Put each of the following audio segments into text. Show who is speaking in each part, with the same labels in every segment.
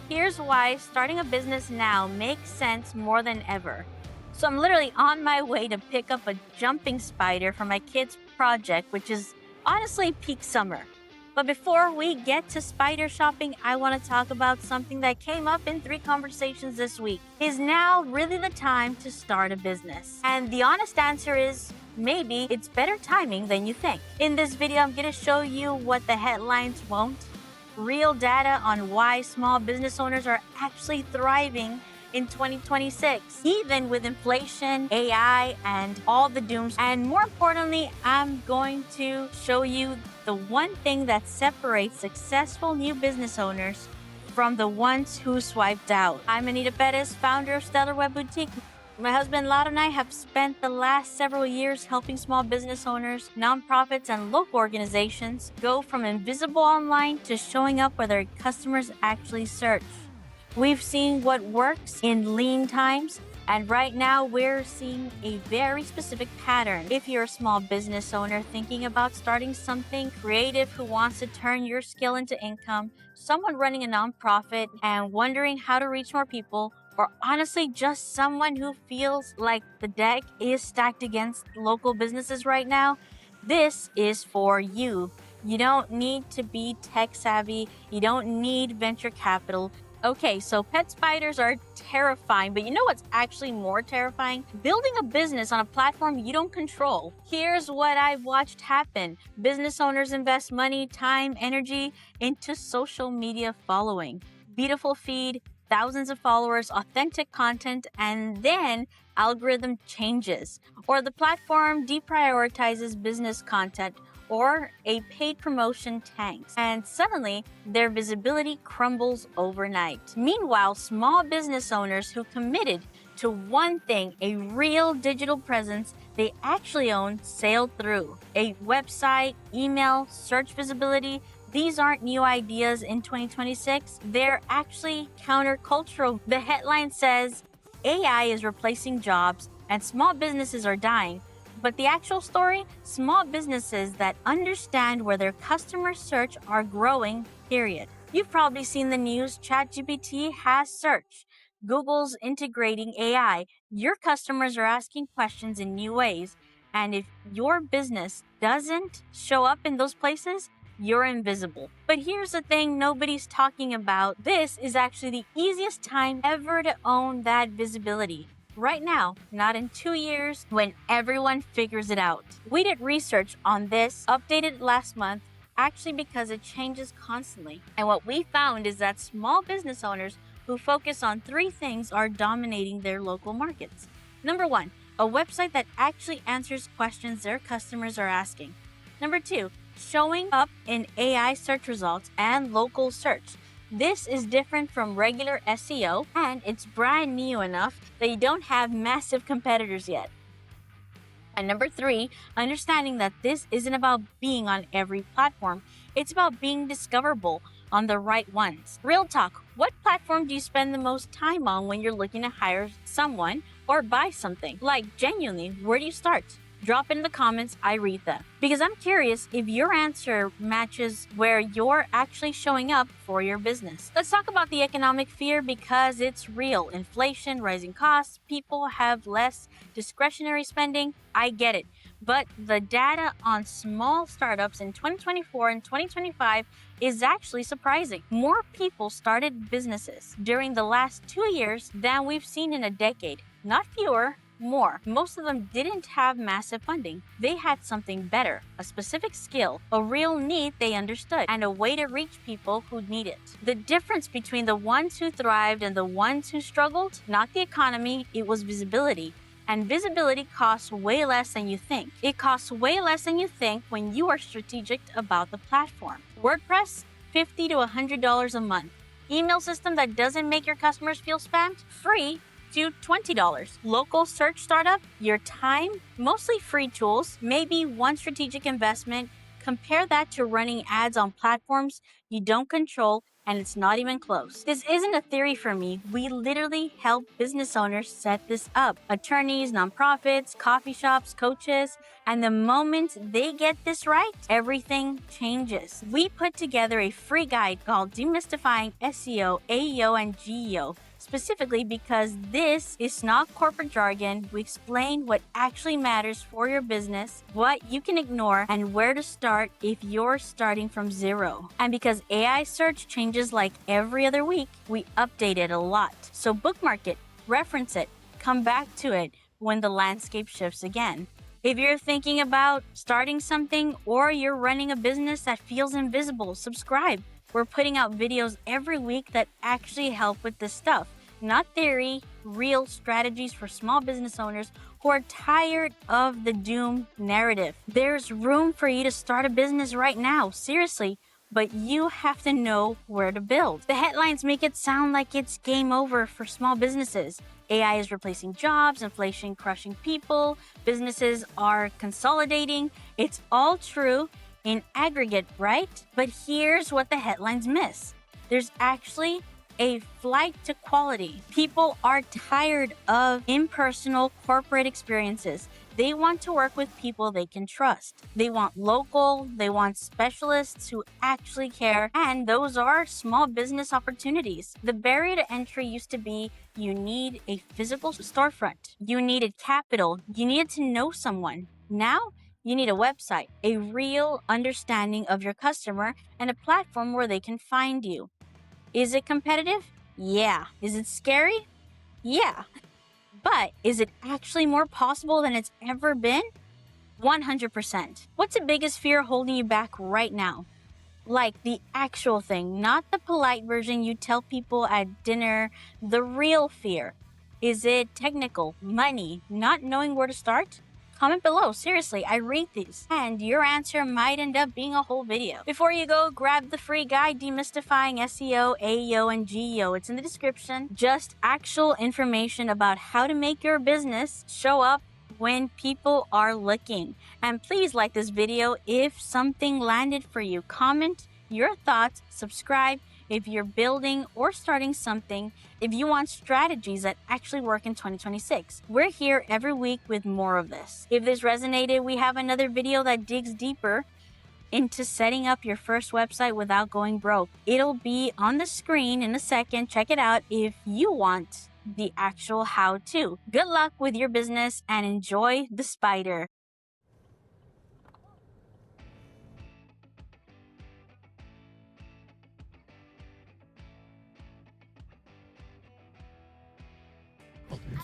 Speaker 1: Here's why starting a business now makes sense more than ever. So I'm literally on my way to pick up a jumping spider for my kids' project, which is honestly peak summer. But before we get to spider shopping, I want to talk about something that came up in 3 conversations this week. Is now really the time to start a business? And the honest answer is maybe it's better timing than you think. In this video, I'm going to show you what the headlines won't, real data on why small business owners are actually thriving in 2026, even with inflation, AI, and all the dooms. And more importantly, I'm going to show you the one thing that separates successful new business owners from the ones who swiped out. I'm Anita Perez, founder of Stellar Web Boutique. My husband Laura and I have spent the last several years helping small business owners, nonprofits, and local organizations go from invisible online to showing up where their customers actually search. We've seen what works in lean times, and right now we're seeing a very specific pattern. If you're a small business owner thinking about starting something creative who wants to turn your skill into income, someone running a nonprofit and wondering how to reach more people, or honestly just someone who feels like the deck is stacked against local businesses right now, this is for you. You don't need to be tech savvy. You don't need venture capital. Okay, so pet spiders are terrifying, but you know what's actually more terrifying? Building a business on a platform you don't control. Here's what I've watched happen. Business owners invest money, time, energy into social media following. Beautiful feed, thousands of followers, authentic content, and then algorithm changes. Or the platform deprioritizes business content, or a paid promotion tanks, and suddenly their visibility crumbles overnight. Meanwhile, small business owners who committed to one thing, a real digital presence they actually own, sailed through. A website, email, search visibility, these aren't new ideas in 2026. They're actually countercultural. The headline says, AI is replacing jobs and small businesses are dying. But the actual story, small businesses that understand where their customers search are growing, period. You've probably seen the news, ChatGPT has search. Google's integrating AI. Your customers are asking questions in new ways. And if your business doesn't show up in those places, you're invisible. But here's the thing nobody's talking about. This is actually the easiest time ever to own that visibility. Right now, not in 2 years when everyone figures it out. We did research on this, updated last month, actually because it changes constantly. And what we found is that small business owners who focus on 3 things are dominating their local markets. Number 1, a website that actually answers questions their customers are asking. Number 2, showing up in AI search results and local search. This is different from regular SEO, and it's brand new enough that you don't have massive competitors yet. And number 3, understanding that this isn't about being on every platform. It's about being discoverable on the right ones. Real talk, what platform do you spend the most time on when you're looking to hire someone or buy something? Like, genuinely, where do you start? Drop in the comments, I read them. Because I'm curious if your answer matches where you're actually showing up for your business. Let's talk about the economic fear because it's real. Inflation, rising costs, people have less discretionary spending. I get it. But the data on small startups in 2024 and 2025 is actually surprising. More people started businesses during the last 2 years than we've seen in a decade. Not fewer, more. Most of them didn't have massive funding. They had something better, a specific skill, a real need they understood, and a way to reach people who need it. The difference between the ones who thrived and the ones who struggled, not the economy, it was visibility. And visibility costs way less than you think. It costs way less than you think when you are strategic about the platform. WordPress, $50 to $100 a month. Email system that doesn't make your customers feel spammed? Free to $20. Local search startup, your time, mostly free tools, maybe one strategic investment. Compare that to running ads on platforms you don't control and it's not even close. This isn't a theory for me. We literally help business owners set this up. Attorneys, nonprofits, coffee shops, coaches, and the moment they get this right, everything changes. We put together a free guide called Demystifying SEO, AEO, and GEO, specifically because this is not corporate jargon. We explain what actually matters for your business, what you can ignore, and where to start if you're starting from zero. And because AI search changes like every other week, we update it a lot. So bookmark it, reference it, come back to it when the landscape shifts again. If you're thinking about starting something or you're running a business that feels invisible, subscribe. We're putting out videos every week that actually help with this stuff. Not theory, real strategies for small business owners who are tired of the doom narrative. There's room for you to start a business right now, seriously, but you have to know where to build. The headlines make it sound like it's game over for small businesses. AI is replacing jobs, inflation crushing people, businesses are consolidating. It's all true in aggregate, right? But here's what the headlines miss. There's actually a flight to quality. People are tired of impersonal corporate experiences. They want to work with people they can trust. They want local, they want specialists who actually care, and those are small business opportunities. The barrier to entry used to be you need a physical storefront, you needed capital, you needed to know someone. Now, you need a website, a real understanding of your customer, and a platform where they can find you. Is it competitive? Yeah. Is it scary? Yeah. But is it actually more possible than it's ever been? 100%. What's the biggest fear holding you back right now? Like the actual thing, not the polite version you tell people at dinner, the real fear. Is it technical, money, not knowing where to start? Comment below, seriously, I read these. And your answer might end up being a whole video. Before you go, grab the free guide, Demystifying SEO, AEO, and GEO. It's in the description. Just actual information about how to make your business show up when people are looking. And please like this video if something landed for you. Comment your thoughts, subscribe if you're building or starting something, if you want strategies that actually work in 2026. We're here every week with more of this. If this resonated, we have another video that digs deeper into setting up your first website without going broke. It'll be on the screen in a second. Check it out if you want the actual how-to. Good luck with your business and enjoy the spider.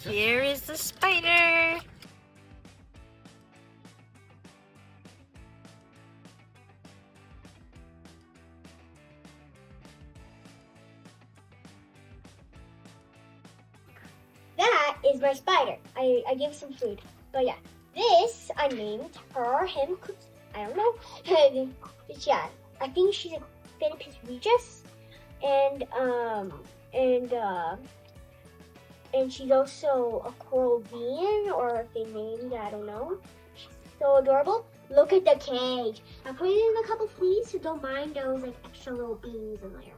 Speaker 2: Here is the spider.
Speaker 3: That is my spider. I gave some food. But yeah, this I named her, him, Cookie. I don't know. But yeah, I think she's a Philippines Regis. And she's also a coral bean, or if they named, I don't know. She's so adorable. Look at the cage. I put it in a couple fleas, so don't mind those like extra little beans in there.